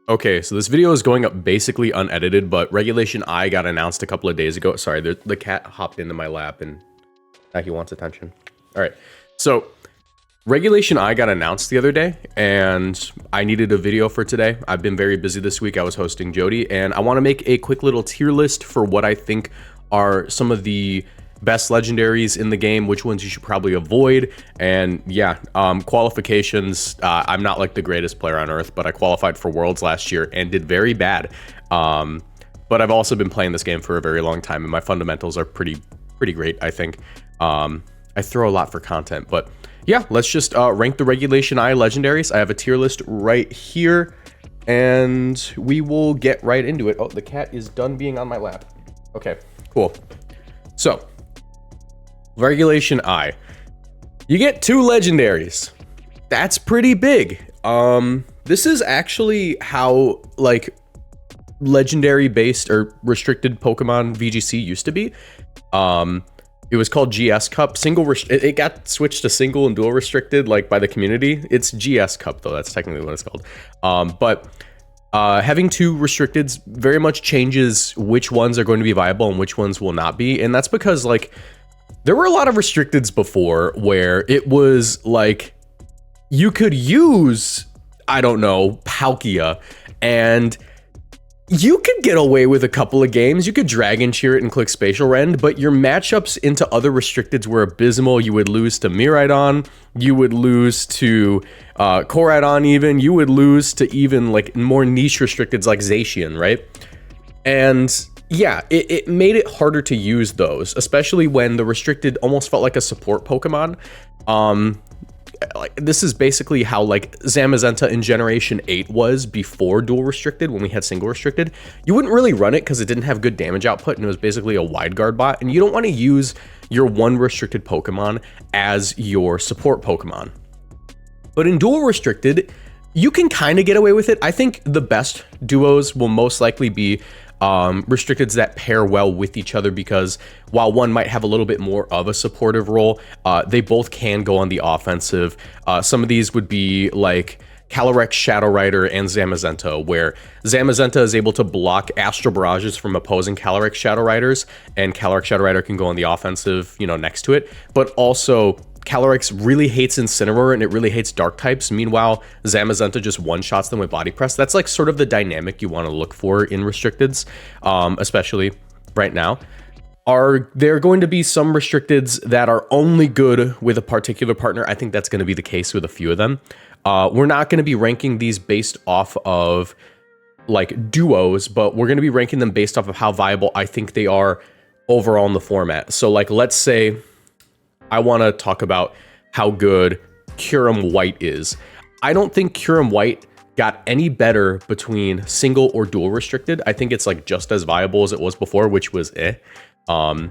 Okay, so this video is going up basically unedited, but Regulation I got announced a couple of days ago. Sorry, the cat hopped into my lap and now he wants attention. All right, so Regulation I got announced the other day, and I needed a video for today. I've been very busy this week. I was hosting Jody, and I want to make a quick little tier list for what I think are some of the best legendaries in the game, which ones you should probably avoid, and yeah, qualifications. I'm not like the greatest player on earth, but I qualified for Worlds last year and did very bad. But I've also been playing this game for a very long time, and my fundamentals are pretty great, I think. I throw a lot for content, but yeah, let's just rank the Regulation I legendaries. I have a tier list right here, and we will get right into it. Oh, the cat is done being on my lap. Okay, cool. So, Regulation I. You get 2 legendaries. That's pretty big. This is actually how, like, legendary-based or restricted Pokemon VGC used to be. It was called GS Cup. It got switched to single and dual restricted, like, by the community. It's GS Cup, though. That's technically what it's called. But having 2 restricteds very much changes which ones are going to be viable and which ones will not be. And that's because, like, there were a lot of restricteds before where it was like you could use, I don't know, Palkia, and you could get away with a couple of games. You could Dragon Cheer it and click Spatial Rend, but your matchups into other restricteds were abysmal. You would lose to Miraidon, you would lose to Koraidon even, you would lose to even like more niche restricteds like Zacian, right? And yeah, it made it harder to use those, especially when the restricted almost felt like a support Pokemon. Like this is basically how like Zamazenta in Generation 8 was before dual restricted. When we had single restricted, you wouldn't really run it because it didn't have good damage output and it was basically a wide guard bot, and you don't want to use your one restricted Pokemon as your support Pokemon. But in dual restricted, you can kind of get away with it. I think the best duos will most likely be restricteds that pair well with each other, because while one might have a little bit more of a supportive role, they both can go on the offensive. Some of these would be like Calyrex Shadow Rider and Zamazenta, where Zamazenta is able to block Astral Barrages from opposing Calyrex Shadow Riders, and Calyrex Shadow Rider can go on the offensive, you know, next to it. But also, Calyrex really hates Incineroar and it really hates Dark types. Meanwhile, Zamazenta just one-shots them with Body Press. That's like sort of the dynamic you want to look for in restricteds, especially right now. Are there going to be some restricteds that are only good with a particular partner? I think that's going to be the case with a few of them. We're not going to be ranking these based off of like duos, but we're going to be ranking them based off of how viable I think they are overall in the format. So like, let's say I want to talk about how good Kyurem White is. I don't think Kyurem White got any better between single or dual restricted. I think it's like just as viable as it was before, which was But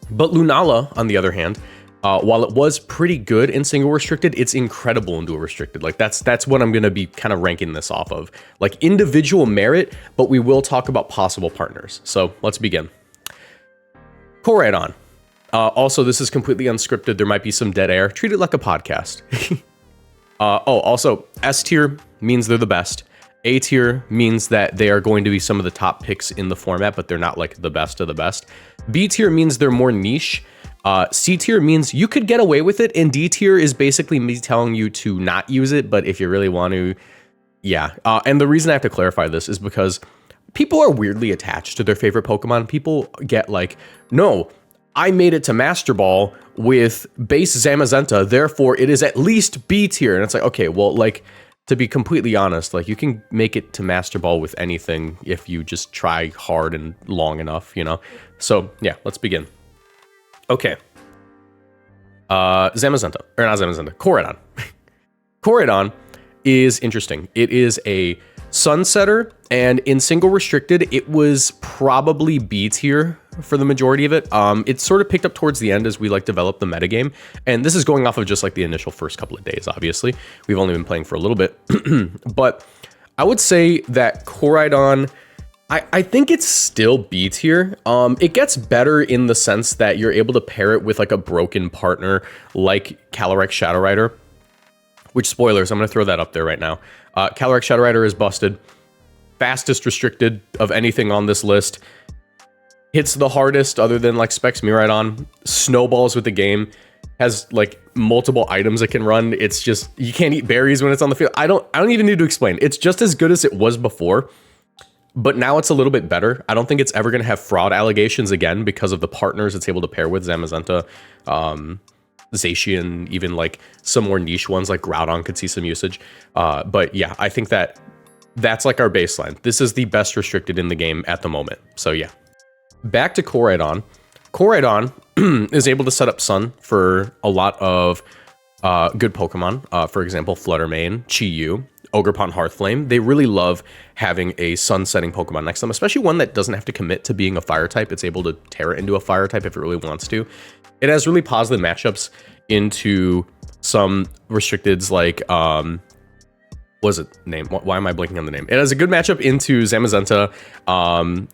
Lunala, on the other hand, while it was pretty good in single restricted, it's incredible in dual restricted. Like that's what I'm going to be kind of ranking this off of. Like individual merit, but we will talk about possible partners. So let's begin. Koraidon. Also, this is completely unscripted. There might be some dead air. Treat it like a podcast. Also, S-tier means they're the best. A-tier means that they are going to be some of the top picks in the format, but they're not like the best of the best. B-tier means they're more niche. C-tier means you could get away with it. And D-tier is basically me telling you to not use it, but if you really want to, yeah. And the reason I have to clarify this is because people are weirdly attached to their favorite Pokemon. People get like, no, I made it to Master Ball with base Zamazenta, therefore it is at least B tier. And it's like, okay, well, like, to be completely honest, like, you can make it to Master Ball with anything if you just try hard and long enough, you know? So, yeah, let's begin. Okay. Zamazenta, or not Zamazenta, Koraidon. Koraidon is interesting. It is a Sunsetter, and in single restricted, it was probably B tier for the majority of it. It sort of picked up towards the end as we like developed the metagame, and this is going off of just like the initial first couple of days. Obviously, we've only been playing for a little bit, but I would say that Koraidon, I think it's still B tier. It gets better in the sense that you're able to pair it with like a broken partner like Calyrex Shadow Rider. Which, spoilers, I'm going to throw that up there right now. Calyrex Shadow Rider is busted. fastest restricted of anything on this list. Hits the hardest other than like Specs Miraidon. Snowballs with the game. Has like multiple items it can run. It's just, you can't eat berries when it's on the field. I don't even need to explain. It's just as good as it was before, but now it's a little bit better. I don't think it's ever going to have fraud allegations again because of the partners it's able to pair with. Zamazenta, Zacian, even like some more niche ones like Groudon could see some usage. But yeah, I think that's like our baseline. This is the best restricted in the game at the moment. So yeah. Back to Koraidon. Koraidon is able to set up Sun for a lot of good Pokemon. For example, Fluttermane, Chi-Yu, Ogerpon Hearthflame. They really love having a Sun-setting Pokemon next to them, especially one that doesn't have to commit to being a Fire type. It's able to tear it into a Fire type if it really wants to. It has really positive matchups into some restricteds like... what was it name? Why am I blanking on the name? It has a good matchup into Zamazenta.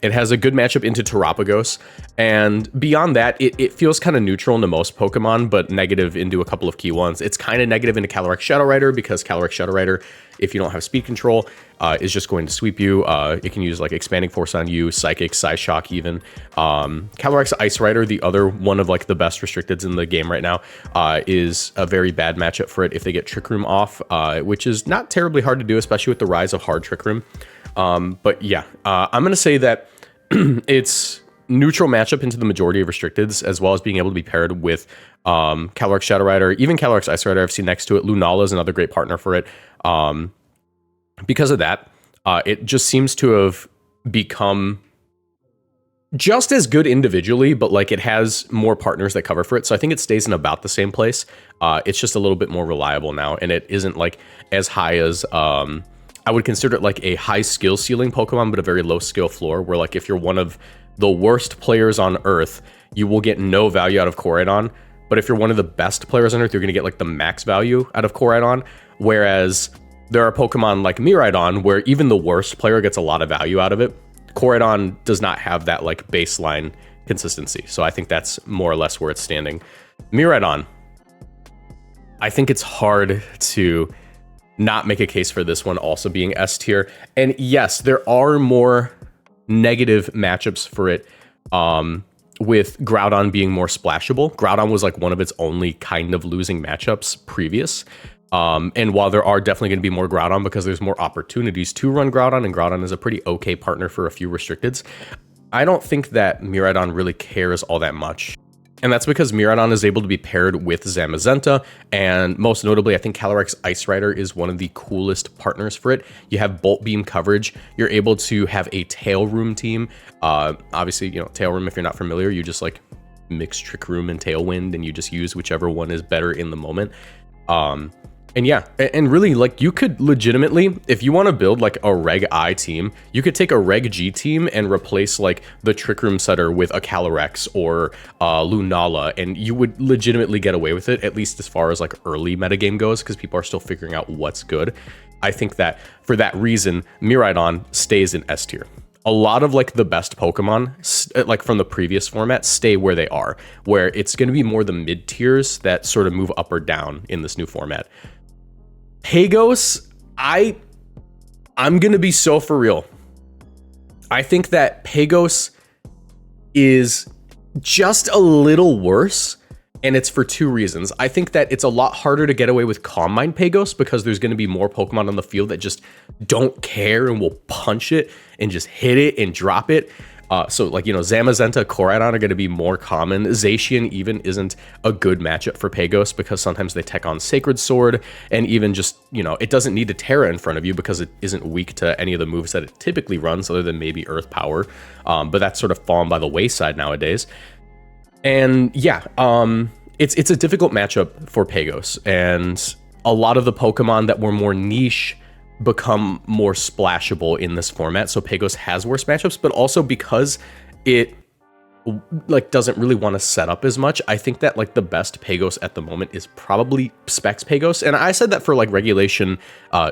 It has a good matchup into Terapagos. And beyond that, it feels kind of neutral into most Pokemon, but negative into a couple of key ones. It's kind of negative into Calyrex Shadow Rider because Calyrex Shadow Rider, if you don't have speed control, is just going to sweep you. It can use like Expanding Force on you, Psychic, Psyshock even. Calyrex Ice Rider, the other one of like the best restricteds in the game right now, is a very bad matchup for it if they get Trick Room off, which is not terribly hard to do, especially with the rise of hard Trick Room. But yeah, I'm going to say that it's neutral matchup into the majority of restricteds, as well as being able to be paired with Calyrex Shadow Rider, even Calyrex Ice Rider I've seen next to it. Lunala is another great partner for it. Because of that, it just seems to have become just as good individually, but like it has more partners that cover for it. So I think it stays in about the same place. It's just a little bit more reliable now, and it isn't like as high as I would consider it like a high skill ceiling Pokemon, but a very low skill floor, where like if you're one of the worst players on Earth, you will get no value out of Koraidon. But if you're one of the best players on Earth, you're going to get like the max value out of Koraidon. Whereas there are Pokemon like Miraidon, where even the worst player gets a lot of value out of it. Koraidon does not have that like baseline consistency. So I think that's more or less where it's standing. Miraidon, I think it's hard to not make a case for this one also being S tier. And yes, there are more negative matchups for it, with Groudon being more splashable. Groudon was like one of its only kind of losing matchups previous. And while there are definitely going to be more Groudon because there's more opportunities to run Groudon, and Groudon is a pretty okay partner for a few restricteds, I don't think that Miraidon really cares all that much. And that's because Miraidon is able to be paired with Zamazenta, and most notably, I think Calyrex Ice Rider is one of the coolest partners for it. You have Bolt Beam coverage. You're able to have a Tail Room team. Obviously, you know, Tail Room, if you're not familiar, you just like mix Trick Room and Tailwind, and you just use whichever one is better in the moment. And yeah, and really, like, you could legitimately, if you want to build like a Reg I team, you could take a Reg G team and replace like the Trick Room setter with a Calyrex or Lunala, and you would legitimately get away with it, at least as far as like early metagame goes, because people are still figuring out what's good. I think that for that reason, Miraidon stays in S tier. A lot of like the best Pokemon, like from the previous format, stay where they are, where it's going to be more the mid tiers that sort of move up or down in this new format. Pagos, I'm going to be so for real. I think that Pagos is just a little worse, and it's for two reasons. I think that it's a lot harder to get away with Calm Mind Pagos because there's going to be more Pokemon on the field that just don't care and will punch it and just hit it and drop it. So like, you know, Zamazenta, Koraidon are going to be more common. Zacian even isn't a good matchup for Pagos because sometimes they tech on Sacred Sword, and even just, you know, it doesn't need to Terra in front of you because it isn't weak to any of the moves that it typically runs other than maybe Earth Power. But that's sort of fallen by the wayside nowadays. And yeah, it's a difficult matchup for Pagos, and a lot of the Pokemon that were more niche become more splashable in this format. So Pagos has worse matchups, but also because it like doesn't really want to set up as much, I think that like the best Pagos at the moment is probably Specs Pagos. And I said that for like Regulation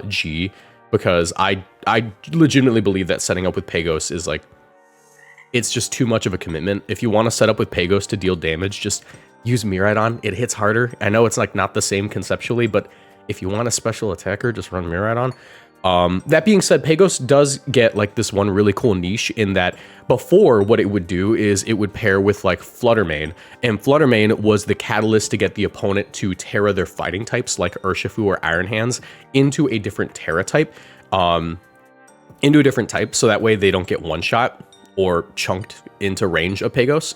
G, because I legitimately believe that setting up with Pagos is like, it's just too much of a commitment. If you want to set up with Pagos to deal damage, just use Miraidon. It hits harder. I know it's like not the same conceptually, but if you want a special attacker, just run Miraidon. That being said, Pagos does get like this one really cool niche in that before what it would do is it would pair with like Flutter Mane, and Flutter Mane was the catalyst to get the opponent to Terra their fighting types like Urshifu or Iron Hands into a different Terra type, so that way they don't get one shot or chunked into range of Pagos.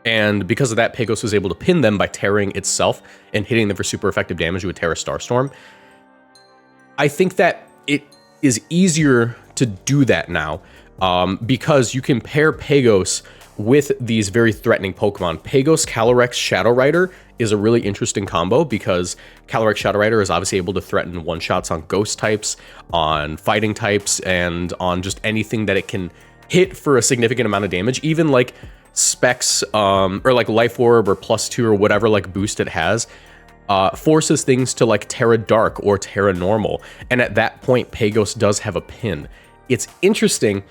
And because of that, Pagos was able to pin them by Terraing itself and hitting them for super effective damage with Terra Starstorm. I think that it is easier to do that now because you can pair Pagos with these very threatening Pokemon. Pagos Calyrex Shadow Rider is a really interesting combo because Calyrex Shadow Rider is obviously able to threaten one-shots on ghost types, on fighting types, and on just anything that it can hit for a significant amount of damage, even like specs or like Life Orb or +2 or whatever like boost it has. Forces things to like Terra Dark or Terra Normal, and at that point Pagos does have a pin. It's interesting,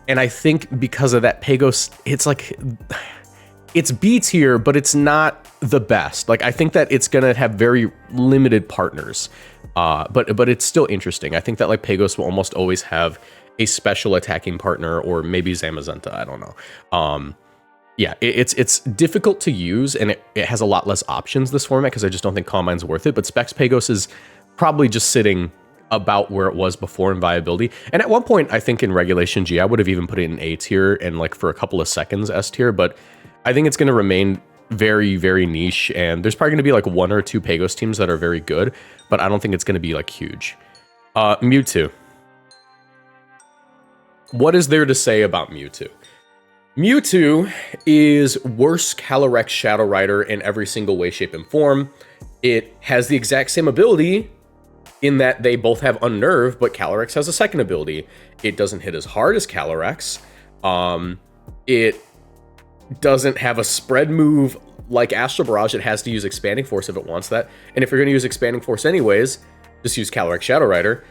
and I think because of that, Pagos, it's like, it's B tier, but it's not the best. Like, I think that it's gonna have very limited partners, but it's still interesting. I think that like Pagos will almost always have a special attacking partner, or maybe Zamazenta, I don't know. Yeah, it's difficult to use, and it has a lot less options this format because I just don't think Calm Mind's worth it. But Specs Pagos is probably just sitting about where it was before in viability. And at one point, I think in Regulation G, I would have even put it in A tier and like for a couple of seconds S tier. But I think it's going to remain very, very niche. And there's probably going to be like 1 or 2 Pagos teams that are very good, but I don't think it's going to be like huge. Mewtwo. What is there to say about Mewtwo? Mewtwo is worse Calyrex Shadow Rider in every single way, shape, and form. It has the exact same ability in that they both have Unnerve, but Calyrex has a second ability. It doesn't hit as hard as Calyrex. It doesn't have a spread move like Astral Barrage. It has to use Expanding Force if it wants that. And if you're going to use Expanding Force anyways, just use Calyrex Shadow Rider.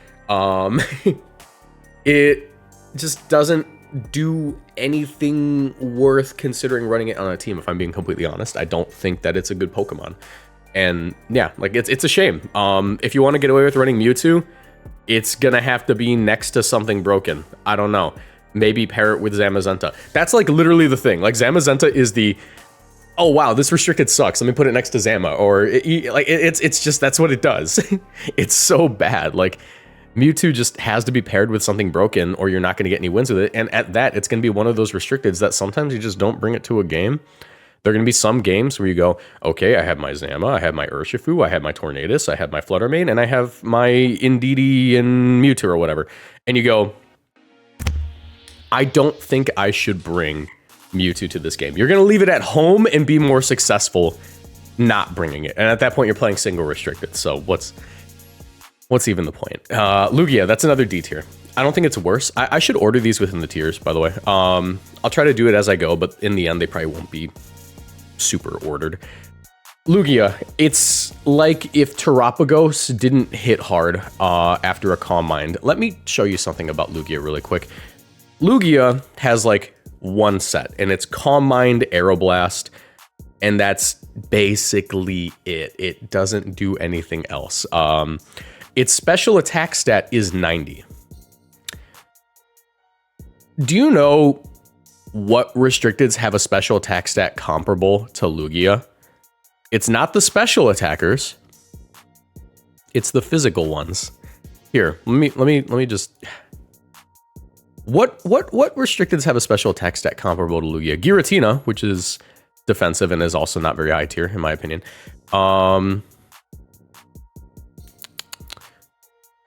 It just doesn't do anything worth considering running it on a team, if I'm being completely honest. I don't think that it's a good Pokemon. And yeah, like it's a shame. If you want to get away with running Mewtwo, it's gonna have to be next to something broken. I don't know. Maybe pair it with Zamazenta. That's like literally the thing. Like Zamazenta is the, oh wow, this restricted sucks, let me put it next to Zama. Or it's just, that's what it does. It's so bad. Like Mewtwo just has to be paired with something broken or you're not going to get any wins with it. And at that, it's going to be one of those restricteds that sometimes you just don't bring it to a game. There are going to be some games where you go, okay, I have my Zama, I have my Urshifu, I have my Tornadus, I have my Flutter Mane, and I have my Indeedee and Mewtwo or whatever. And you go, I don't think I should bring Mewtwo to this game. You're going to leave it at home and be more successful not bringing it. And at that point, you're playing single restricted. So what's even the point? Lugia, that's another D tier. I don't think it's worse. I should order these within the tiers, by the way. I'll try to do it as I go, but in the end, they probably won't be super ordered. Lugia, it's like if Terapagos didn't hit hard after a Calm Mind. Let me show you something about Lugia really quick. Lugia has like one set, and it's Calm Mind, Aeroblast, and that's basically it. It doesn't do anything else. Its special attack stat is 90. Do you know what restricteds have a special attack stat comparable to Lugia? It's not the special attackers. It's the physical ones. Here, let me just. What restricteds have a special attack stat comparable to Lugia? Giratina, which is defensive and is also not very high tier in my opinion.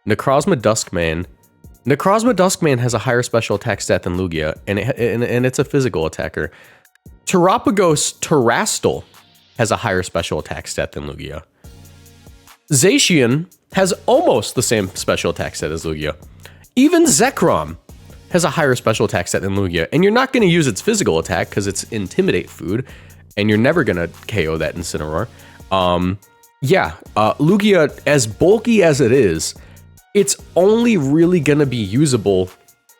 Necrozma Dusk Mane. Necrozma Dusk Mane has a higher special attack stat than Lugia, and it's a physical attacker. Terapagos Terastal has a higher special attack stat than Lugia. Zacian has almost the same special attack stat as Lugia. Even Zekrom has a higher special attack stat than Lugia, and you're not going to use its physical attack because it's Intimidate food, and you're never going to KO that Incineroar. Lugia, as bulky as it is, it's only really going to be usable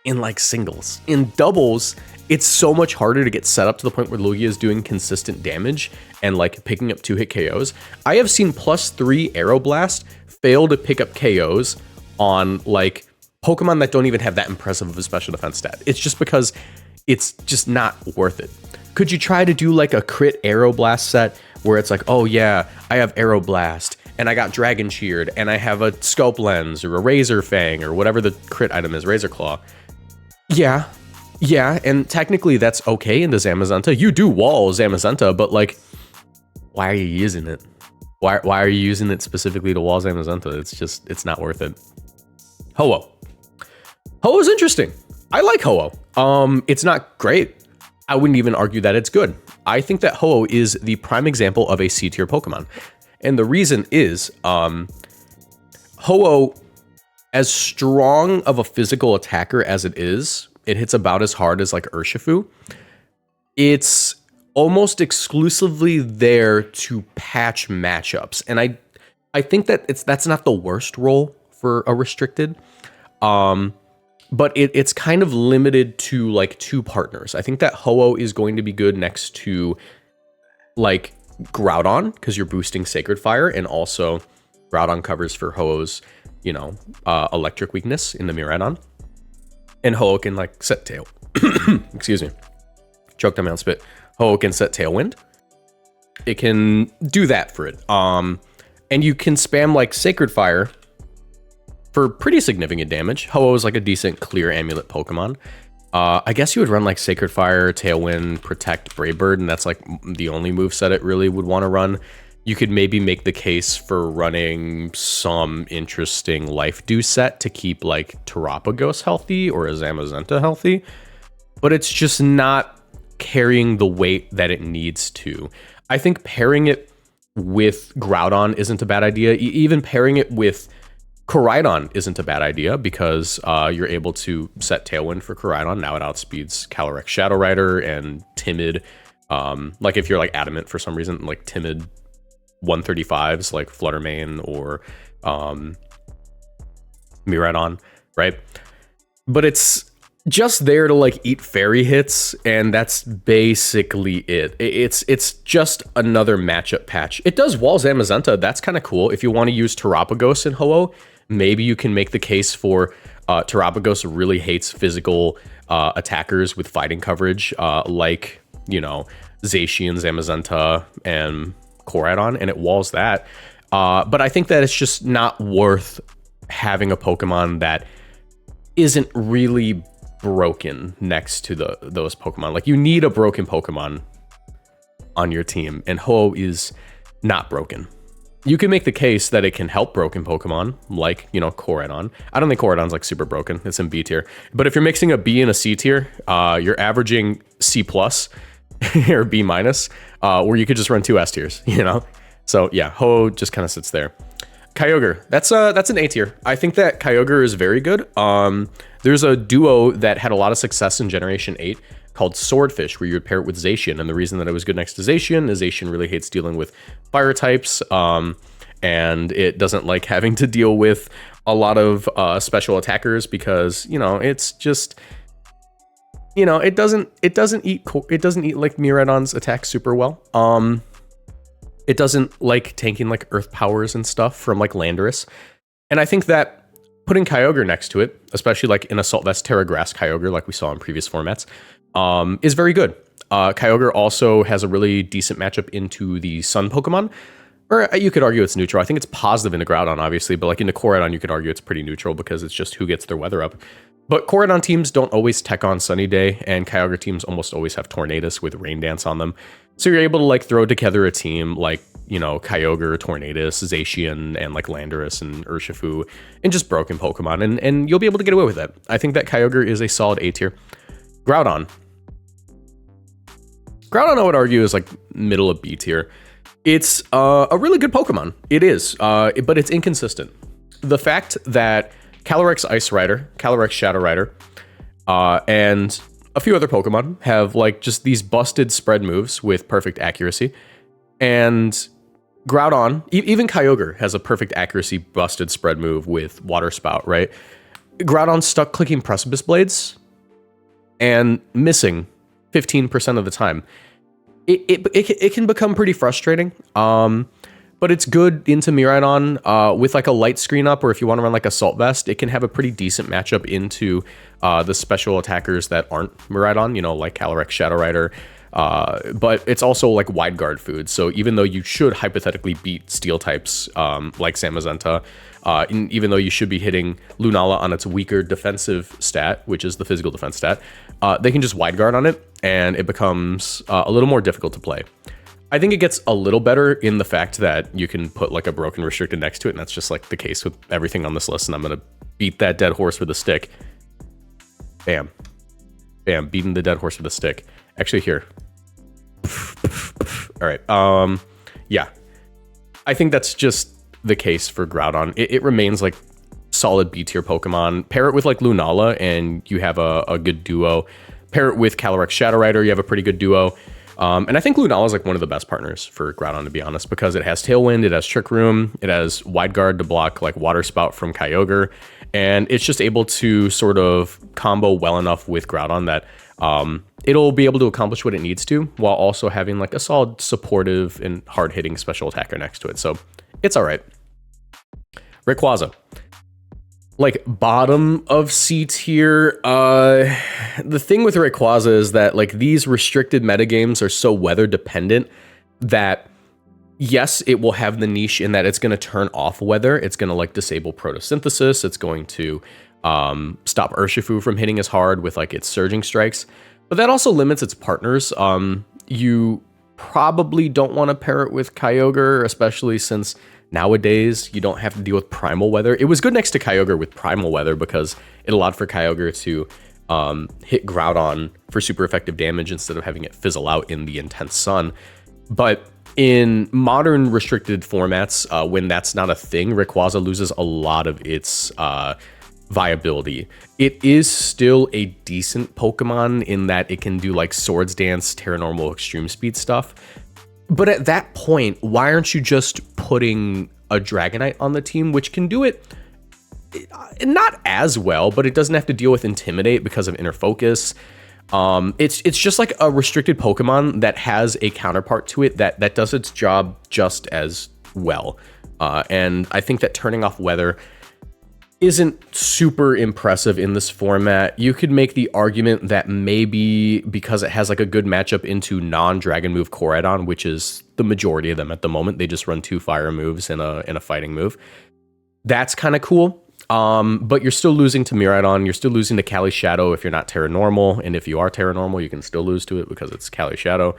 in like singles. In doubles, it's so much harder to get set up to the point where Lugia is doing consistent damage and like picking up 2-hit KOs. I have seen +3 Aeroblast fail to pick up KOs on like Pokemon that don't even have that impressive of a special defense stat. It's just because it's just not worth it. Could you try to do like a crit Aeroblast set where it's like, oh yeah, I have Aeroblast and I got Dragon Cheered and I have a Scope Lens or a Razor Fang or whatever the crit item is, Razor Claw. Yeah, and technically that's okay into Zamazenta. You do wall Zamazenta, but like, why are you using it? Why are you using it specifically to wall Zamazenta? It's not worth it. Ho-Oh. Ho-Oh's interesting. I like Ho-Oh. It's not great. I wouldn't even argue that it's good. I think that Ho-Oh is the prime example of a C-tier Pokemon. And the reason is, Ho-Oh, as strong of a physical attacker as it is, it hits about as hard as like Urshifu. It's almost exclusively there to patch matchups. And I think that that's not the worst role for a restricted. But it's kind of limited to like 2 partners. I think that Ho-Oh is going to be good next to like Groudon, because you're boosting Sacred Fire, and also Groudon covers for Ho-Oh's, electric weakness in the Miraidon. And Ho-Oh can like set tail. Excuse me. Choked on my own spit. Ho-Oh can set Tailwind. It can do that for it. And you can spam like Sacred Fire for pretty significant damage. Ho-Oh is like a decent clear amulet Pokemon. I guess you would run like Sacred Fire, Tailwind, Protect, Brave Bird, and that's like the only moveset it really would want to run. You could maybe make the case for running some interesting Life Dew set to keep like Terapagos healthy or a Zamazenta healthy, but it's just not carrying the weight that it needs to. I think pairing it with Groudon isn't a bad idea. Even pairing it with Koraidon isn't a bad idea, because you're able to set Tailwind for Koraidon. Now it outspeeds Calyrex Shadow Rider and Timid. Like if you're like adamant for some reason, like Timid 135s like Fluttermane or Miraidon, right? But it's just there to like eat fairy hits, and that's basically it. It's just another matchup patch. It does wall Zamazenta. That's kind of cool. If you want to use Terapagos in Ho-Oh, maybe you can make the case for Terapagos really hates physical attackers with fighting coverage, like, Zacian, Zamazenta, and Koraidon, and it walls that. But I think that it's just not worth having a Pokemon that isn't really broken next to those Pokemon. Like, you need a broken Pokemon on your team, and Ho-Oh is not broken. You can make the case that it can help broken Pokemon, like, Koraidon. I don't think Koraidon's like super broken. It's in B tier. But if you're mixing a B and a C tier, you're averaging C+ or B-, where you could just run 2 S tiers, So yeah, Ho-Oh just kind of sits there. Kyogre, that's an A tier. I think that Kyogre is very good. There's a duo that had a lot of success in Generation 8 called Swordfish, where you would pair it with Zacian. And the reason that it was good next to Zacian is Zacian really hates dealing with fire types, and it doesn't like having to deal with a lot of special attackers, because it's just it doesn't eat like Miraidon's attack super well. It doesn't like tanking like earth powers and stuff from like Landorus. And I think that putting Kyogre next to it, especially like in Assault Vest Terra Grass Kyogre, like we saw in previous formats, is very good. Kyogre also has a really decent matchup into the Sun Pokemon, or you could argue it's neutral. I think it's positive into Groudon, obviously, but like into Koraidon, you could argue it's pretty neutral because it's just who gets their weather up. But Koraidon teams don't always tech on Sunny Day, and Kyogre teams almost always have Tornadus with Rain Dance on them. So you're able to like throw together a team like, Kyogre, Tornadus, Zacian, and like Landorus and Urshifu, and just broken Pokemon, and you'll be able to get away with it. I think that Kyogre is a solid A tier. Groudon, I would argue, is like middle of B tier. It's a really good Pokemon. It is, but it's inconsistent. The fact that Calyrex Ice Rider, Calyrex Shadow Rider, and a few other Pokemon have like just these busted spread moves with perfect accuracy, and Groudon, even Kyogre has a perfect accuracy busted spread move with Water Spout, right? Groudon stuck clicking Precipice Blades and missing 15% of the time. It can become pretty frustrating. But it's good into Miraidon with like a light screen up, or if you want to run like Assault Vest, it can have a pretty decent matchup into the special attackers that aren't Miraidon, you know, like Calyrex, Shadow Rider. But it's also like wide guard food. So even though you should hypothetically beat steel types like Zamazenta, even though you should be hitting Lunala on its weaker defensive stat, which is the physical defense stat, they can just wide guard on it, and it becomes a little more difficult to play. I think it gets a little better in the fact that you can put like a broken restricted next to it, and that's just like the case with everything on this list, and I'm going to beat that dead horse with a stick. Bam. Bam, beating the dead horse with a stick. Actually, here. All right. Yeah. I think that's just the case for Groudon. It remains like solid B-tier Pokemon. Pair it with like Lunala, and you have a good duo. Pair it with Calyrex Shadow Rider, you have a pretty good duo. And I think Lunala is like one of the best partners for Groudon, to be honest, because it has Tailwind, it has Trick Room, it has Wide Guard to block like Water Spout from Kyogre, and it's just able to sort of combo well enough with Groudon that it'll be able to accomplish what it needs to, while also having like a solid supportive and hard-hitting special attacker next to it. So it's all right. Rayquaza. Like bottom of C tier. The thing with Rayquaza is that like these restricted metagames are so weather dependent that yes, it will have the niche in that it's going to turn off weather. It's going to like disable photosynthesis. It's going to stop Urshifu from hitting as hard with like its surging strikes. But that also limits its partners. You probably don't want to pair it with Kyogre, especially since nowadays you don't have to deal with primal weather. It was good next to Kyogre with primal weather because it allowed for Kyogre to hit Groudon for super effective damage instead of having it fizzle out in the intense sun. But in modern restricted formats, when that's not a thing, Rayquaza loses a lot of its viability. It is still a decent Pokemon in that it can do like Swords Dance, Terra Normal, Extreme Speed stuff. But at that point, why aren't you just putting a Dragonite on the team, which can do it not as well, but it doesn't have to deal with Intimidate because of Inner Focus. It's just like a restricted Pokemon that has a counterpart to it that does its job just as well. And I think that turning off weather isn't super impressive in this format. You could make the argument that maybe because it has like a good matchup into non-dragon move Koraidon, which is the majority of them at the moment, they just run 2 fire moves and a fighting move. That's kind of cool. But you're still losing to Miraidon. You're still losing to Cali Shadow if you're not Terra Normal. And if you are Terra Normal, you can still lose to it because it's Cali Shadow.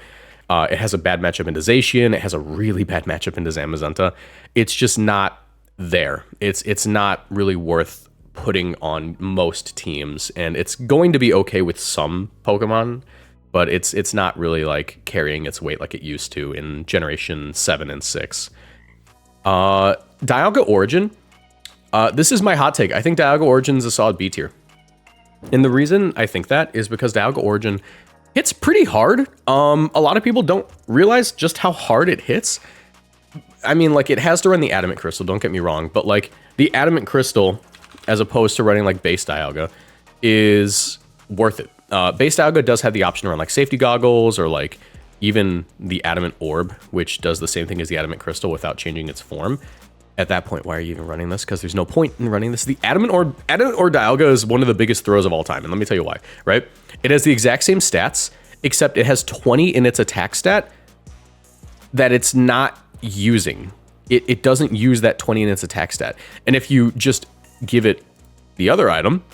It has a bad matchup into Zacian. It has a really bad matchup into Zamazenta. It's just not there. It's not really worth putting on most teams, and it's going to be okay with some Pokemon, but it's not really like carrying its weight like it used to in Generation 7 and 6. Dialga Origin. This is my hot take. I think Dialga Origin is a solid B tier. And the reason I think that is because Dialga Origin hits pretty hard. A lot of people don't realize just how hard it hits. I mean, like, it has to run the Adamant Crystal, don't get me wrong, but, like, the Adamant Crystal, as opposed to running, like, base Dialga, is worth it. Base Dialga does have the option to run, like, Safety Goggles, or, like, even the Adamant Orb, which does the same thing as the Adamant Crystal without changing its form. At that point, why are you even running this? Because there's no point in running this. The Adamant Orb Dialga is one of the biggest throws of all time, and let me tell you why, right? It has the exact same stats, except it has 20 in its attack stat that it's not using. It doesn't use that 20 in its attack stat. And if you just give it the other item,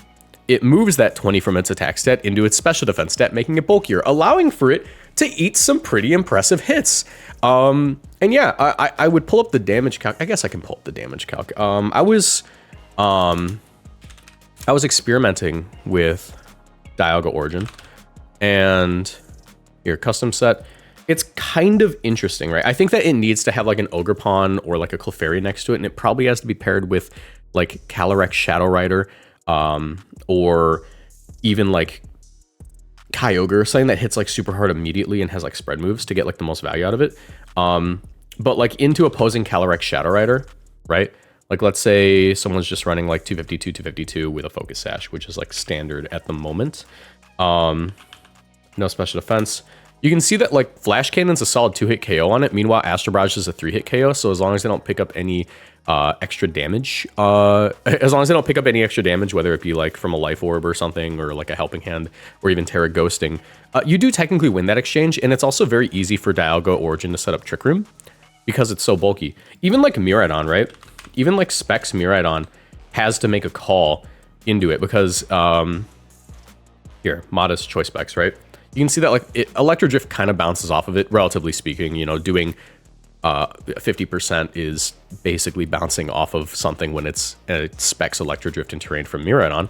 it moves that 20 from its attack stat into its special defense stat, making it bulkier, allowing for it to eat some pretty impressive hits. And yeah, I would pull up the damage calc. I guess I can pull up the damage calc. I was experimenting with Dialga Origin, and your custom set. It's kind of interesting, right? I think that it needs to have like an Ogerpon or like a Clefairy next to it, and it probably has to be paired with like Calyrex Shadow Rider, or even like Kyogre, something that hits like super hard immediately and has like spread moves to get like the most value out of it. But like into opposing Calyrex Shadow Rider, right? Like let's say someone's just running like 252, 252 with a Focus Sash, which is like standard at the moment. no special defense. You can see that like Flash Cannon's a solid 2-hit KO on it. Meanwhile, Astro Barrage is a 3-hit KO. So as long as they don't pick up any extra damage, whether it be like from a Life Orb or something, or like a Helping Hand, or even Terra Ghosting, you do technically win that exchange. And it's also very easy for Dialga Origin to set up Trick Room because it's so bulky. Even like Miraidon, right? Even like Specs Miraidon has to make a call into it because here, modest choice specs, right? You can see that like Electro Drift kind of bounces off of it, relatively speaking. You know, doing 50% is basically bouncing off of something when it's specs Electro Drift and Terrain from Miraidon.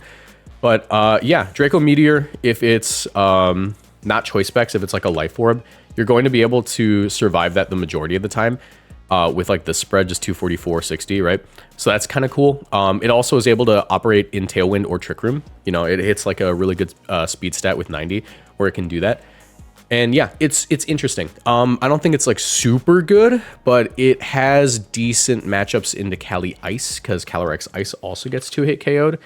But yeah, Draco Meteor, if it's not choice specs, if it's like a Life Orb, you're going to be able to survive that the majority of the time. With like the spread just 244-60, right? So that's kind of cool. It also is able to operate in Tailwind or Trick Room. You know, it hits like a really good speed stat with 90, where it can do that. And yeah, it's interesting. I don't think it's like super good, but it has decent matchups into Cali Ice, because Calyrex Ice also gets 2-hit KO'd,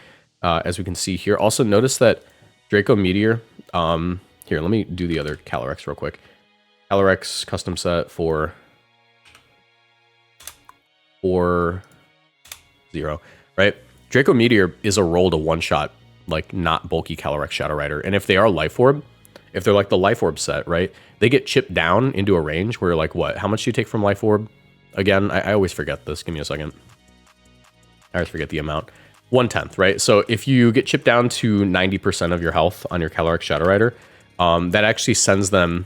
as we can see here. Also notice that Draco Meteor, here, let me do the other Calyrex real quick. Calyrex custom set for 4-0, right? Draco Meteor is a roll to one-shot, like, not bulky Calyrex Shadow Rider. And if they are Life Orb, if they're like the Life Orb set, right? They get chipped down into a range where, like, what? How much do you take from Life Orb? Again, I always forget this. Give me a second. I always forget the amount. 1/10, right? So if you get chipped down to 90% of your health on your Calyrex Shadow Rider, that actually sends them...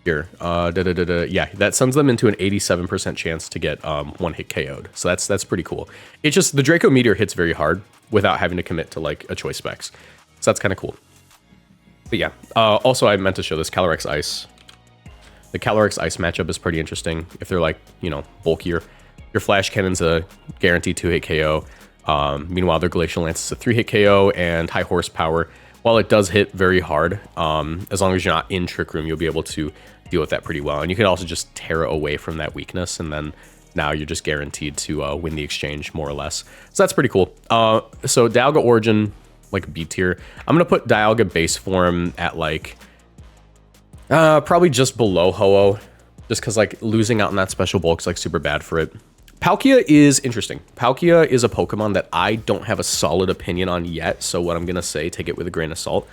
Here, yeah, that sends them into an 87% chance to get one-hit KO'd. So that's pretty cool. It's just the Draco Meteor hits very hard without having to commit to like a choice specs. So that's kind of cool. But yeah, also I meant to show this Calyrex Ice. The Calyrex Ice matchup is pretty interesting. If they're like, you know, bulkier, your Flash Cannon's a guaranteed 2-hit KO. Meanwhile, their Glacial Lance is a 3-hit KO and high horsepower. While it does hit very hard, as long as you're not in Trick Room, you'll be able to deal with that pretty well. And you can also just Terra away from that weakness, and then now you're just guaranteed to win the exchange, more or less. So that's pretty cool. So Dialga Origin, like B-tier. I'm going to put Dialga base form at like, probably just below Ho-Oh, just because like losing out on that special bulk is like super bad for it. Palkia is interesting. Palkia is a Pokemon that I don't have a solid opinion on yet, so what I'm going to say, take it with a grain of salt.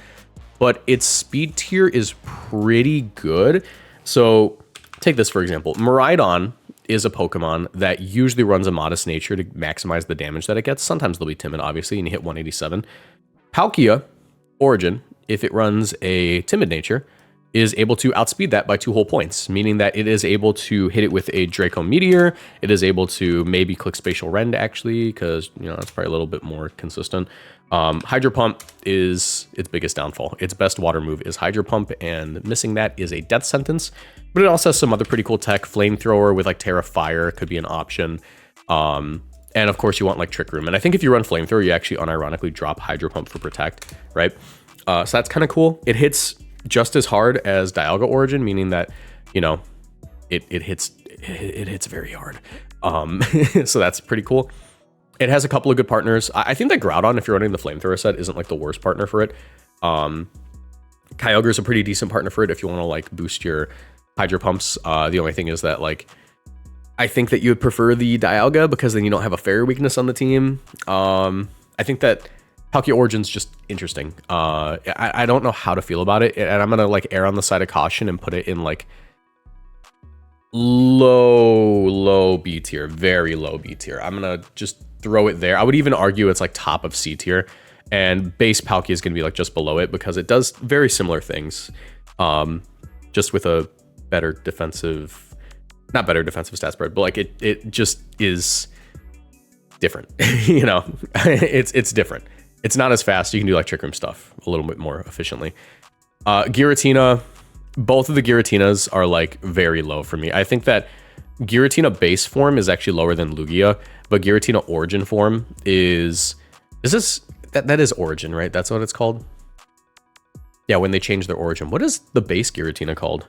But its speed tier is pretty good. So take this for example. Miraidon is a Pokemon that usually runs a modest nature to maximize the damage that it gets. Sometimes they'll be timid, obviously, and you hit 187. Palkia Origin, if it runs a timid nature, is able to outspeed that by 2 whole points, meaning that it is able to hit it with a Draco Meteor. It is able to maybe click Spatial Rend, actually, because, you know, that's probably a little bit more consistent. Hydro Pump is its biggest downfall. Its best water move is Hydro Pump, and missing that is a death sentence. But it also has some other pretty cool tech. Flamethrower with like Terra Fire could be an option. And of course, you want like Trick Room. And I think if you run Flamethrower, you actually unironically drop Hydro Pump for Protect, right? So that's kind of cool. It hits just as hard as Dialga Origin, meaning that, you know, it hits very hard. So that's pretty cool. It has a couple of good partners. I think that Groudon, if you're running the Flamethrower set, isn't like the worst partner for it. Kyogre is a pretty decent partner for it if you want to like boost your Hydro Pumps. The only thing is that like, I think that you would prefer the Dialga because then you don't have a fairy weakness on the team. I think that Palkia Origin's just interesting. I don't know how to feel about it, and I'm gonna like err on the side of caution and put it in like low B tier, very low B tier. I'm gonna just throw it there. I would even argue it's like top of C tier, and base Palkia is gonna be like just below it because it does very similar things, just with a better defensive, not better defensive stat spread, but like it just is different. You know, it's different. It's not as fast. You can do like Trick Room stuff a little bit more efficiently. Giratina, both of the Giratinas are like very low for me. I think that Giratina base form is actually lower than Lugia, but Giratina Origin form is this, that is Origin, right? That's what it's called? Yeah, when they change their Origin. What is the base Giratina called?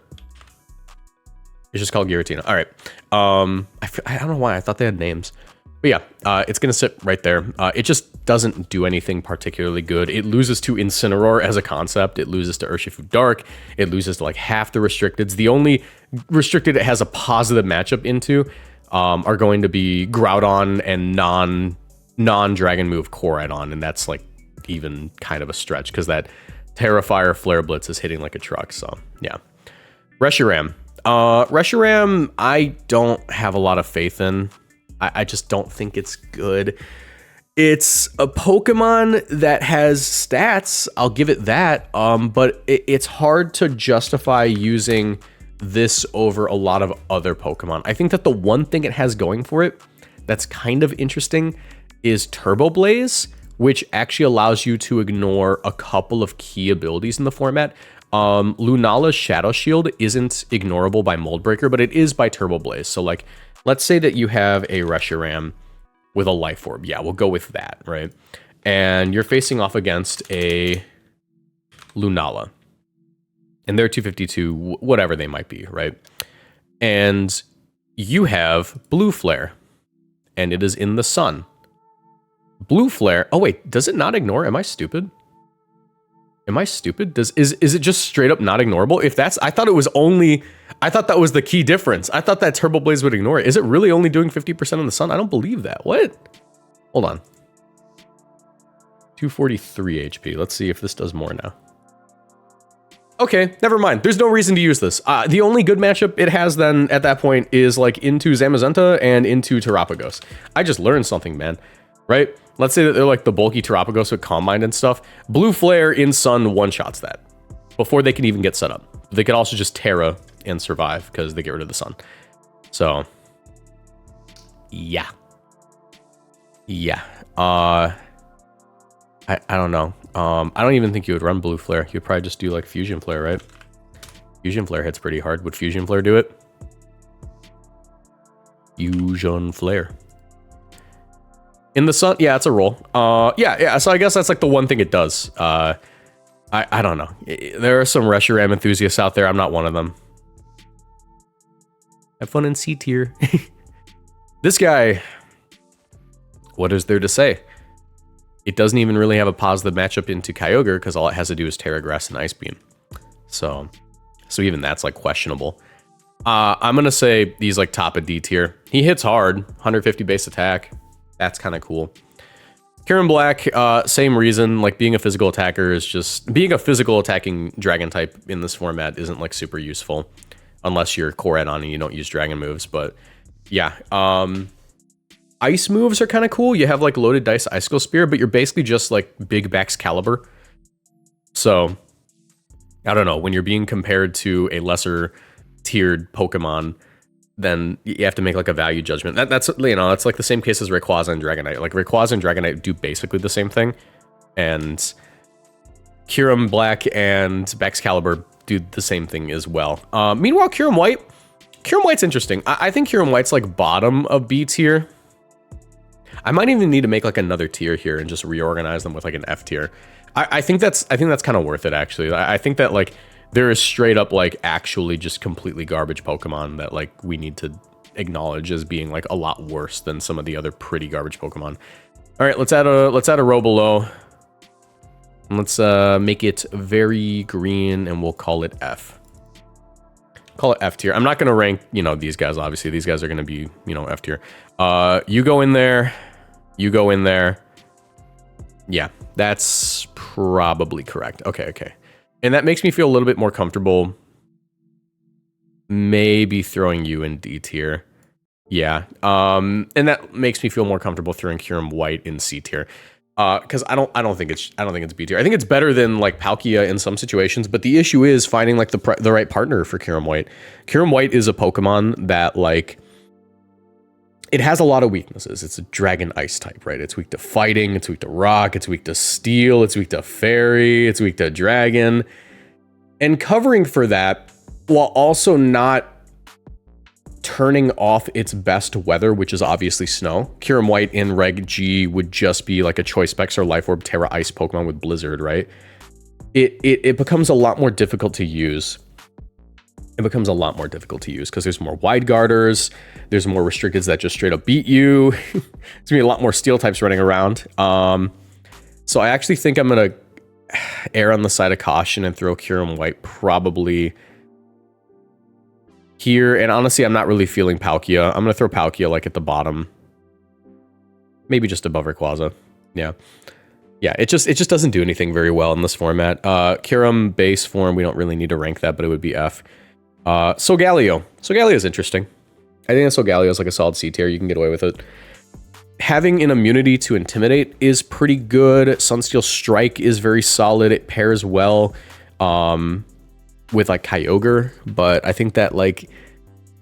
It's just called Giratina. All right. I don't know why. I thought they had names. But yeah, it's going to sit right there. It just doesn't do anything particularly good. It loses to Incineroar as a concept. It loses to Urshifu Dark. It loses to like half the restricteds. The only restricted it has a positive matchup into are going to be Groudon and non-dragon move Koraidon. And that's like even kind of a stretch because that Terrafire Flare Blitz is hitting like a truck. So yeah. Reshiram. Reshiram, I don't have a lot of faith in. I just don't think it's good. It's a Pokemon that has stats, I'll give it that, but it's hard to justify using this over a lot of other Pokemon. I think that the one thing it has going for it that's kind of interesting is Turbo Blaze, which actually allows you to ignore a couple of key abilities in the format. Lunala's Shadow Shield isn't ignorable by Mold Breaker, but it is by Turbo Blaze. So like, let's say that you have a Reshiram with a Life Orb. Yeah, we'll go with that, right? And you're facing off against a Lunala. And they're 252, whatever they might be, right? And you have Blue Flare. And it is in the sun. Blue Flare. Oh, wait, does it not ignore? Am I stupid? Am I stupid? Is it just straight up not ignorable? If that's, I thought that was the key difference. I thought that Turbo Blaze would ignore it. Is it really only doing 50% in the sun? I don't believe that. What? Hold on. 243 HP. Let's see if this does more now. Okay, never mind. There's no reason to use this. The only good matchup it has then at that point is like into Zamazenta and into Terapagos. I just learned something, man. Right? Let's say that they're like the bulky Terapagos with Calm Mind and stuff. Blue Flare in Sun one-shots that before they can even get set up. They could also just Terra and survive because they get rid of the sun. So, yeah. Yeah. I don't know. I don't even think you would run Blue Flare. You'd probably just do like Fusion Flare, right? Fusion Flare hits pretty hard. Would Fusion Flare do it? Fusion Flare. In the sun, yeah, it's a roll. Yeah, so I guess that's like the one thing it does. I don't know. There are some Reshiram enthusiasts out there. I'm not one of them. Have fun in C-tier. This guy, what is there to say? It doesn't even really have a positive matchup into Kyogre because all it has to do is Terra Grass and Ice Beam. So even that's like questionable. I'm gonna say he's like top of D tier. He hits hard, 150 base attack. That's kind of cool. Kyurem Black, same reason. Like being a physical attacker is just being a physical attacking dragon type in this format isn't like super useful unless you're Koraidon and you don't use dragon moves. But yeah, ice moves are kind of cool. You have like loaded dice Icicle Spear, but you're basically just like big Baxcalibur. So I don't know, when you're being compared to a lesser tiered Pokemon, then you have to make like a value judgment. That's, you know, that's like the same case as Rayquaza and Dragonite. Like Rayquaza and Dragonite do basically the same thing, and Kyurem Black and Baxcalibur do the same thing as well. Meanwhile, Kyurem White's interesting. I think Kyurem White's like bottom of B tier. I might even need to make like another tier here and just reorganize them with like an F tier. I think that's kind of worth it actually. I think that like there is straight up like actually just completely garbage Pokemon that like we need to acknowledge as being like a lot worse than some of the other pretty garbage Pokemon. All right, let's add a row below. And let's make it very green and we'll call it F. Call it F tier. I'm not going to rank, you know, these guys. Obviously, these guys are going to be, you know, F tier. You go in there. You go in there. Yeah, that's probably correct. Okay. And that makes me feel a little bit more comfortable maybe throwing you in D tier. Yeah. And that makes me feel more comfortable throwing Kyurem White in C tier. Because I don't think it's B tier. I think it's better than like Palkia in some situations, but the issue is finding like the right partner for Kyurem White. Kyurem White is a Pokemon that like it has a lot of weaknesses. It's a dragon ice type, right? It's weak to fighting, it's weak to rock, it's weak to steel, it's weak to fairy, it's weak to dragon. And covering for that while also not turning off its best weather, which is obviously snow. Kyurem White in Reg G would just be like a Choice Specs or Life Orb Terra Ice Pokemon with Blizzard, right? It becomes a lot more difficult to use. it becomes a lot more difficult to use because there's more wide guarders, there's more restricteds that just straight up beat you. There's gonna be a lot more steel types running around. So I actually think I'm gonna err on the side of caution and throw Kyurem White probably here. And honestly, I'm not really feeling Palkia. I'm gonna throw Palkia like at the bottom, maybe just above Rayquaza. Yeah. Yeah, it just doesn't do anything very well in this format. Kyurem base form, we don't really need to rank that, but it would be F. Solgaleo. Solgaleo is interesting. I think that Solgaleo is like a solid C tier. You can get away with it. Having an immunity to Intimidate is pretty good. Sunsteel Strike is very solid. It pairs well with like Kyogre, but I think that like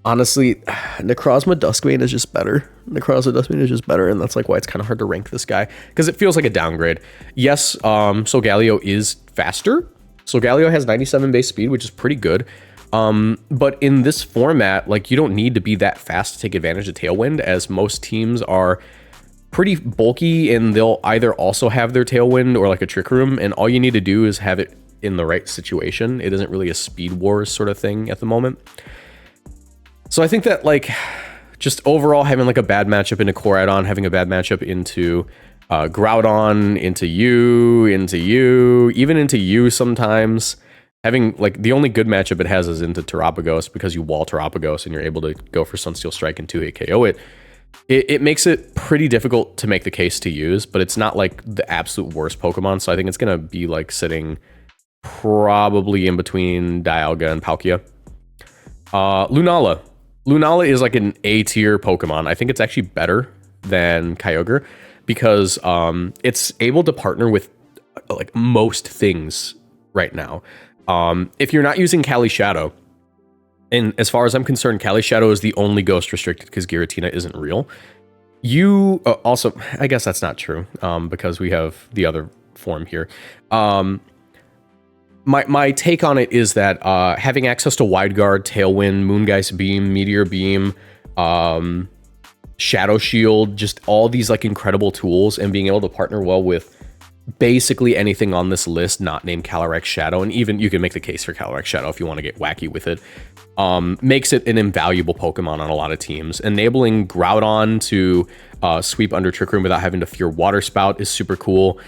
honestly, Necrozma Dusk Mane is just better. Necrozma Dusk Mane is just better, and that's like why it's kind of hard to rank this guy because it feels like a downgrade. Yes, Solgaleo is faster. Solgaleo has 97 base speed, which is pretty good. But in this format, like you don't need to be that fast to take advantage of Tailwind, as most teams are pretty bulky and they'll either also have their Tailwind or like a Trick Room, and all you need to do is have it in the right situation. It isn't really a Speed Wars sort of thing at the moment. So I think that like just overall having like a bad matchup into Koraidon, having a bad matchup into Groudon, into you, even into you sometimes. Having like the only good matchup it has is into Terapagos because you wall Terapagos and you're able to go for Sunsteel Strike and 2-hit KO it. It makes it pretty difficult to make the case to use, but it's not like the absolute worst Pokemon. So I think it's going to be like sitting probably in between Dialga and Palkia. Lunala. Lunala is like an A-tier Pokemon. I think it's actually better than Kyogre because it's able to partner with like most things right now. If you're not using Cali Shadow, and as far as I'm concerned, Cali Shadow is the only ghost restricted because Giratina isn't real. You also, I guess that's not true because we have the other form here. My take on it is that having access to Wide Guard, Tailwind, Moongeist Beam, Meteor Beam, Shadow Shield, just all these like incredible tools, and being able to partner well with basically anything on this list not named Calyrex Shadow, and even you can make the case for Calyrex Shadow if you want to get wacky with it, makes it an invaluable Pokemon on a lot of teams. Enabling Groudon to sweep under Trick Room without having to fear Water Spout is super cool.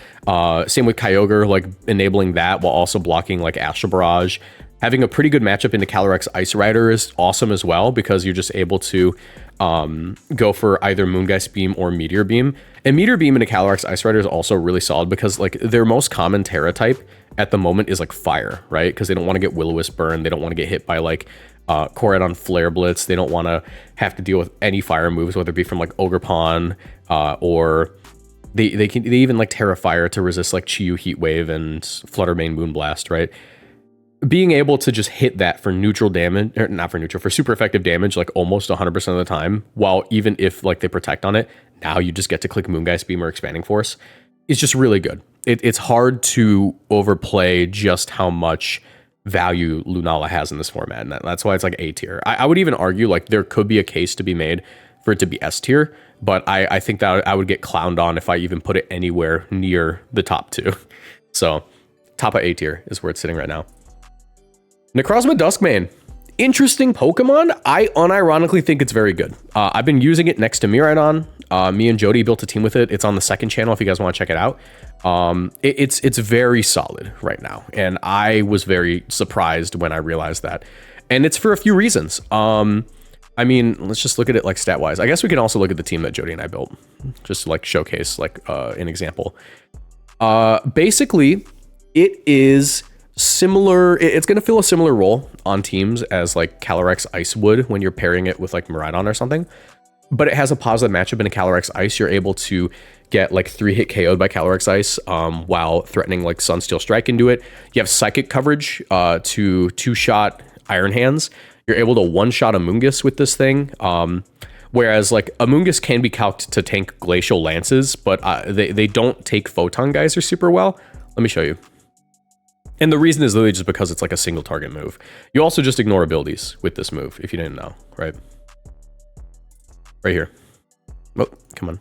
Same with Kyogre, like enabling that while also blocking like Astral Barrage. Having a pretty good matchup into Calyrex Ice Rider is awesome as well because you're just able to go for either Moongeist Beam or Meteor Beam. And Meteor Beam into Calyrex Ice Rider is also really solid because like their most common Terra type at the moment is like Fire, right? Because they don't want to get Will-O-Wisp Burn. They don't want to get hit by like Koraidon Flare Blitz. They don't want to have to deal with any fire moves, whether it be from like Ogerpon or they even like Terra Fire to resist like Chiyu Heat Wave and Fluttermane Moonblast, right? Being able to just hit that for neutral damage, or not for neutral, for super effective damage, like almost 100% of the time, while even if like they protect on it, now you just get to click Moongeist Beam or Expanding Force, is just really good. It's hard to overplay just how much value Lunala has in this format, and that's why it's like A tier. I would even argue like there could be a case to be made for it to be S tier, but I think that I would get clowned on if I even put it anywhere near the top two. So top of A tier is where it's sitting right now. Necrozma Dusk Mane. Interesting Pokemon. I unironically think it's very good. I've been using it next to Miraidon. Me and Jody built a team with it. It's on the second channel if you guys want to check it out. It's very solid right now, and I was very surprised when I realized that. And it's for a few reasons. I mean, let's just look at it like stat-wise. I guess we can also look at the team that Jody and I built, just to like showcase like an example. Basically, it is similar. It's going to fill a similar role on teams as like Calyrex Ice would when you're pairing it with like Miraidon or something. But it has a positive matchup in a Calyrex Ice. You're able to get like 3-hit KO'd by Calyrex Ice while threatening like Sunsteel Strike into it. You have Psychic coverage to 2-shot Iron Hands. You're able to 1-shot Amoonguss with this thing. Whereas like Amoonguss can be calced to tank Glacial Lances, but they don't take Photon Geyser super well. Let me show you. And the reason is literally just because it's like a single target move. You also just ignore abilities with this move, if you didn't know, right? Right here. Oh, come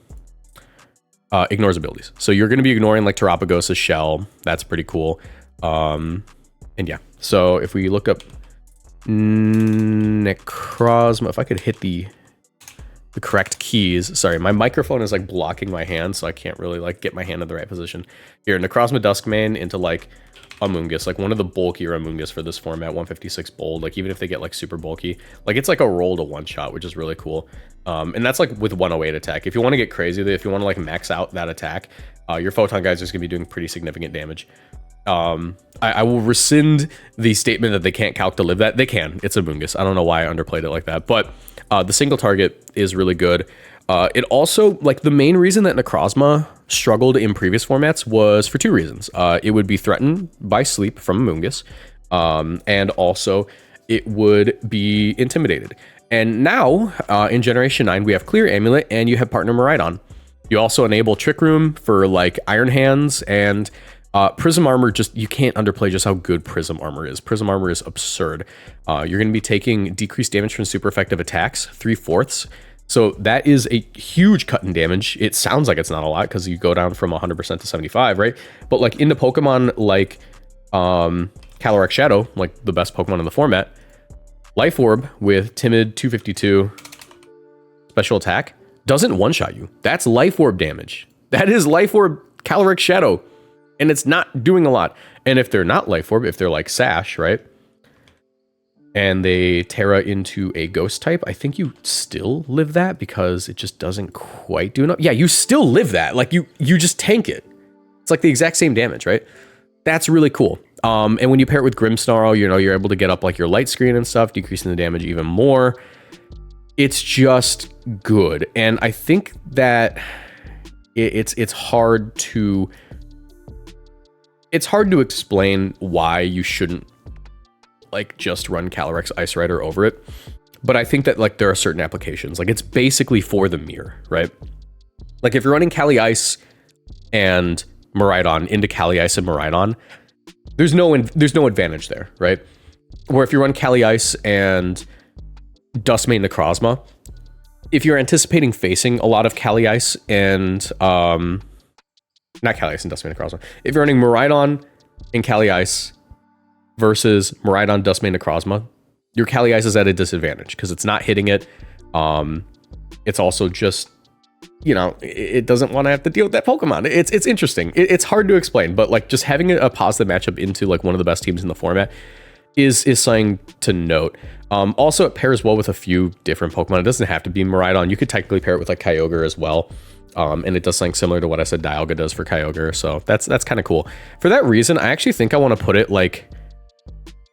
on. Ignores abilities. So you're going to be ignoring like Terapagos' shell. That's pretty cool. And yeah, so if we look up Necrozma. If I could hit the correct keys. Sorry, my microphone is like blocking my hand, so I can't really like get my hand in the right position. Here, Necrozma Dusk Mane into like Amoonguss, like one of the bulkier Amoonguss for this format, 156 bold. Like even if they get like super bulky, like it's like a roll to one shot, which is really cool. And that's like with 108 attack. If you want to get crazy, if you want to like max out that attack, your Photon guys are just gonna be doing pretty significant damage. I will rescind the statement that they can't calc to live that. They can. It's Amoonguss. I don't know why I underplayed it like that, but the single target is really good. It also, like, the main reason that Necrozma struggled in previous formats was for two reasons. It would be threatened by sleep from Amoonguss, and also it would be intimidated. And now, in Generation 9, we have Clear Amulet, and you have Partner Miraidon. You also enable Trick Room for, like, Iron Hands, and Prism Armor, just, you can't underplay just how good Prism Armor is. Prism Armor is absurd. You're going to be taking decreased damage from super effective attacks, 3/4. So that is a huge cut in damage. It sounds like it's not a lot because you go down from 100% to 75, right? But like into Pokemon like Calyrex Shadow, like the best Pokemon in the format, Life Orb with Timid 252 special attack doesn't one-shot you. That's Life Orb damage. That is Life Orb Calyrex Shadow. And it's not doing a lot. And if they're not Life Orb, if they're like Sash, right? And they Terra into a Ghost type, I think you still live that because it just doesn't quite do enough. Yeah, you still live that. Like you just tank it. It's like the exact same damage, right? That's really cool. And when you pair it with Grimmsnarl, you know, you're able to get up like your light screen and stuff, decreasing the damage even more. It's just good. And I think that it's hard to explain why you shouldn't like just run Calyrex Ice Rider over it. But I think that like there are certain applications, like it's basically for the mirror, right? Like if you're running Cali Ice and Miraidon into Cali Ice and Miraidon, there's no advantage there, right? Or if you run Cali Ice and Duskmane Necrozma, if you're anticipating facing a lot of Cali Ice and not Cali Ice and Duskmane Necrozma, if you're running Miraidon and Cali Ice versus Miraidon, Duskmane, Necrozma, your Cali Ice is at a disadvantage because it's not hitting it. It's also just, you know, it doesn't want to have to deal with that Pokemon. It's interesting. It's hard to explain, but like just having a positive matchup into like one of the best teams in the format is something to note. Also, it pairs well with a few different Pokemon. It doesn't have to be Miraidon. You could technically pair it with like Kyogre as well. And it does something similar to what I said Dialga does for Kyogre. So that's kind of cool. For that reason, I actually think I want to put it like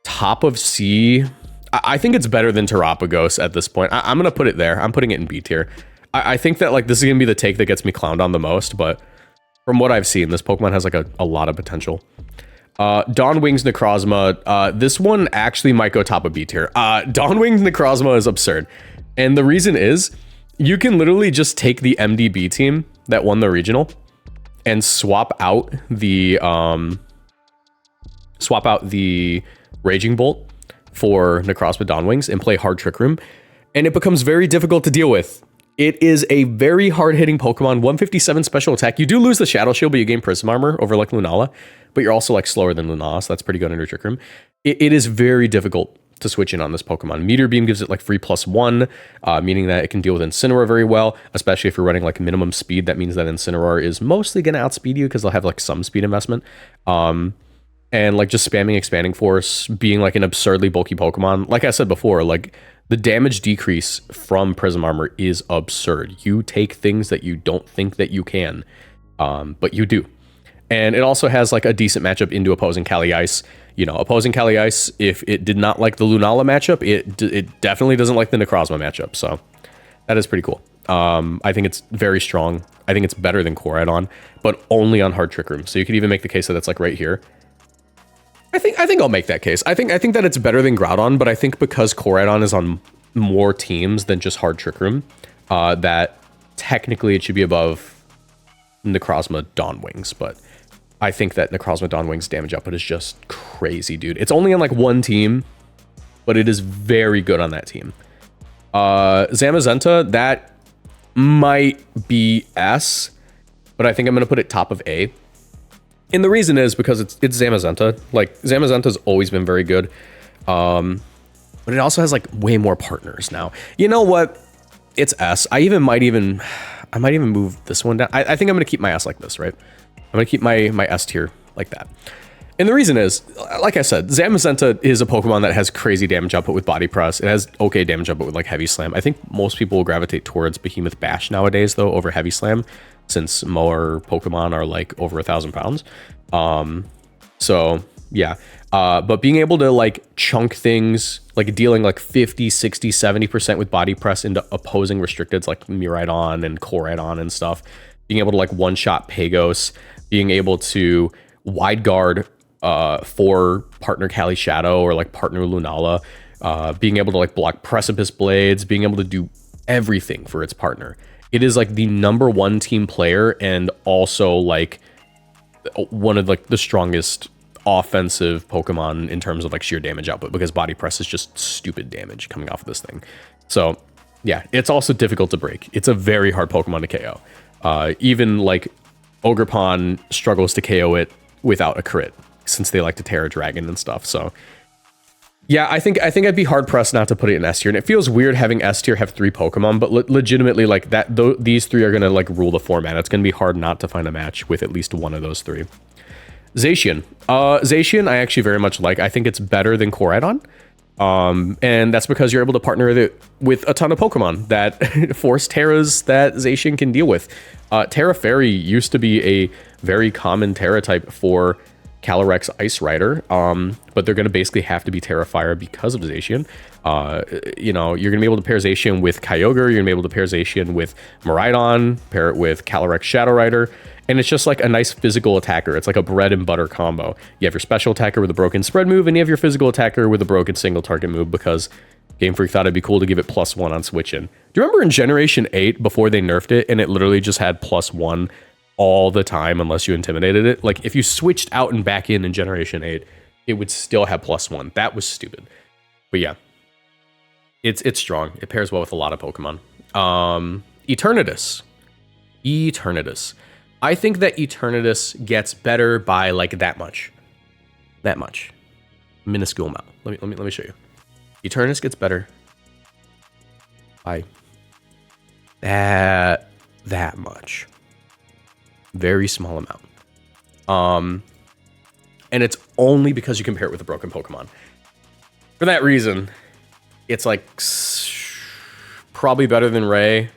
top of C. I think it's better than Terapagos at this point. I'm going to put it there. I'm putting it in B tier. I think that like this is going to be the take that gets me clowned on the most, but from what I've seen, this Pokemon has like a lot of potential. Dawn Wings Necrozma. This one actually might go top of B tier. Dawn Wings Necrozma is absurd. And the reason is you can literally just take the MDB team that won the regional and swap out the Raging Bolt for Necrozma Dawn Wings and play hard Trick Room, and it becomes very difficult to deal with. It is a very hard-hitting Pokemon, 157 special attack. You do lose the Shadow Shield, but you gain Prism Armor over like Lunala, but you're also like slower than Lunala, so that's pretty good under Trick Room. It is very difficult to switch in on this Pokemon. Meteor Beam gives it like free +1, meaning that it can deal with Incineroar very well, especially if you're running like minimum speed. That means that Incineroar is mostly going to outspeed you because they'll have like some speed investment. And like just spamming Expanding Force, being like an absurdly bulky Pokemon. Like I said before, like the damage decrease from Prism Armor is absurd. You take things that you don't think that you can, but you do. And it also has like a decent matchup into opposing Cali Ice. You know, opposing Cali Ice, if it did not like the Lunala matchup, it definitely doesn't like the Necrozma matchup. So that is pretty cool. I think it's very strong. I think it's better than Koraidon, but only on hard Trick Room. So you could even make the case that it's like right here. I think I'll make that case. I think that it's better than Groudon, but I think because Koraidon is on more teams than just hard Trick Room, that technically it should be above Necrozma Dawn Wings, but I think that Necrozma Dawn Wings damage output is just crazy, dude. It's only on like one team, but it is very good on that team. Zamazenta, that might be S, but I think I'm going to put it top of A. And the reason is because it's Zamazenta. Like, Zamazenta's always been very good. but it also has like way more partners now. You know what? It's S. I might even move this one down. I think I'm gonna keep my S like this, right? I'm gonna keep my S tier like that. And the reason is, like I said, Zamazenta is a Pokemon that has crazy damage output with Body Press. It has okay damage output with like Heavy Slam. I think most people will gravitate towards Behemoth Bash nowadays though over Heavy Slam, since more Pokemon are like over 1,000 pounds. So yeah, but being able to like chunk things, like dealing like 50, 60, 70% with Body Press into opposing restricteds like Miraidon and Koraidon and stuff, being able to like one-shot Pagos, being able to wide guard for partner Cali Shadow or like partner Lunala, being able to like block Precipice Blades, being able to do everything for its partner. It is like the #1 team player and also like one of like the strongest offensive Pokemon in terms of like sheer damage output, because Body Press is just stupid damage coming off of this thing. So yeah, it's also difficult to break. It's a very hard Pokemon to KO. Even like Ogerpon struggles to KO it without a crit, since they like to tear a dragon and stuff. So yeah, I think I'd be hard pressed not to put it in S tier. And it feels weird having S tier have 3 Pokemon, but legitimately like that, these 3 are gonna like rule the format. It's gonna be hard not to find a match with at least one of those 3. Zacian. Zacian I actually very much like. I think it's better than Koraidon. And that's because you're able to partner with a ton of Pokemon that force Terras that Zacian can deal with. Terra Fairy used to be a very common Terra type for Calyrex Ice Rider, but they're going to basically have to be Terra Fire because of Zacian. You know, you're going to be able to pair Zacian with Kyogre, you're going to be able to pair Zacian with Miraidon, pair it with Calyrex Shadow Rider, and it's just like a nice physical attacker. It's like a bread and butter combo. You have your special attacker with a broken spread move, and you have your physical attacker with a broken single target move, because Game Freak thought it'd be cool to give it +1 on switch-in. Do you remember in Generation 8, before they nerfed it, and it literally just had +1 all the time unless you intimidated it? Like, if you switched out and back in Generation 8, it would still have +1. That was stupid. But yeah, it's strong. It pairs well with a lot of Pokemon. Eternatus. I think that Eternatus gets better by like that much. Minuscule amount. Let me show you. Eternatus gets better by that much. Very small amount. And it's only because you compare it with a broken Pokemon. For that reason, it's like probably better than Ray.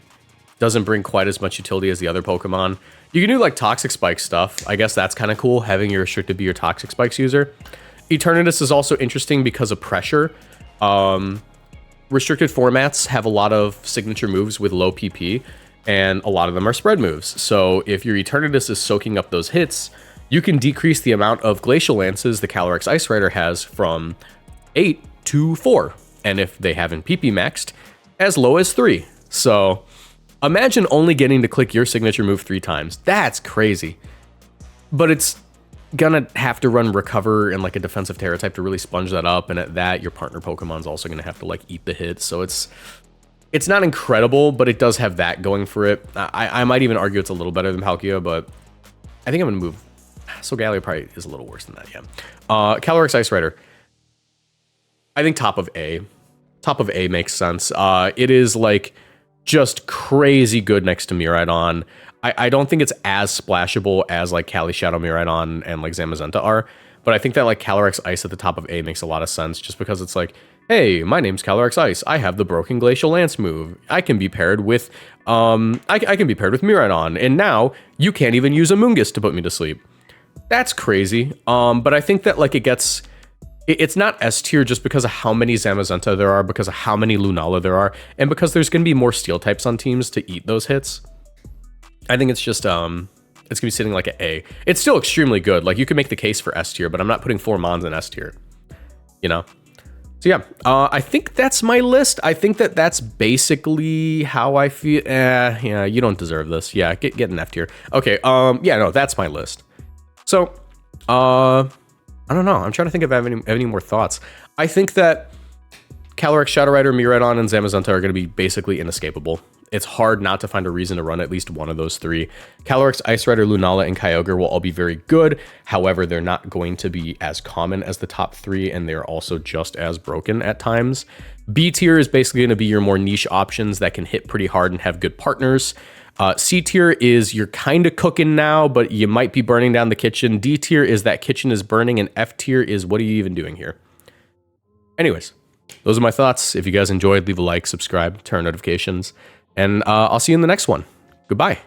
Doesn't bring quite as much utility as the other Pokemon. You can do like Toxic Spike stuff. I guess that's kind of cool, having your restricted be your Toxic Spikes user. Eternatus is also interesting because of pressure. Restricted formats have a lot of signature moves with low PP, and a lot of them are spread moves. So if your Eternatus is soaking up those hits, you can decrease the amount of Glacial Lances the Calyrex Ice Rider has from 8 to 4. And if they haven't PP maxed, as low as 3. So imagine only getting to click your signature move 3 times. That's crazy. But it's gonna have to run Recover and like a defensive Terra type to really sponge that up, and at that, your partner Pokemon's also gonna have to like eat the hit. So it's not incredible, but it does have that going for it. I might even argue it's a little better than Palkia, but I think I'm gonna move. Solgaleo probably is a little worse than that, yeah. Calyrex Ice Rider. I think top of A. Top of A makes sense. It is like just crazy good next to Miraidon. I don't think it's as splashable as like Cali Shadow Miraidon and like Zamazenta are, but I think that like Calyrex Ice at the top of A makes a lot of sense, just because it's like, hey, my name's Calyrex Ice. I have the broken Glacial Lance move. I can be paired with I can be paired with Miraidon, and now you can't even use a Mungus to put me to sleep. That's crazy. But I think that like it's not S tier just because of how many Zamazenta there are, because of how many Lunala there are, and because there's going to be more steel types on teams to eat those hits. I think it's just, it's going to be sitting like an A. It's still extremely good. Like, you can make the case for S tier, but I'm not putting 4 Mons in S tier, you know? So yeah, I think that's my list. I think that that's basically how I feel. Yeah, you don't deserve this. Yeah, get an F tier. Okay, yeah, no, that's my list. So, I don't know. I'm trying to think if I have any more thoughts. I think that Calyrex, Shadow Rider, Miraidon, and Zamazenta are going to be basically inescapable. It's hard not to find a reason to run at least one of those three. Calyrex, Ice Rider, Lunala, and Kyogre will all be very good. However, they're not going to be as common as the top three, and they're also just as broken at times. B tier is basically going to be your more niche options that can hit pretty hard and have good partners. C tier is you're kind of cooking now, but you might be burning down the kitchen. D tier is that kitchen is burning, and F tier is what are you even doing here? Anyways, those are my thoughts. If you guys enjoyed, leave a like, subscribe, turn on notifications, and I'll see you in the next one. Goodbye.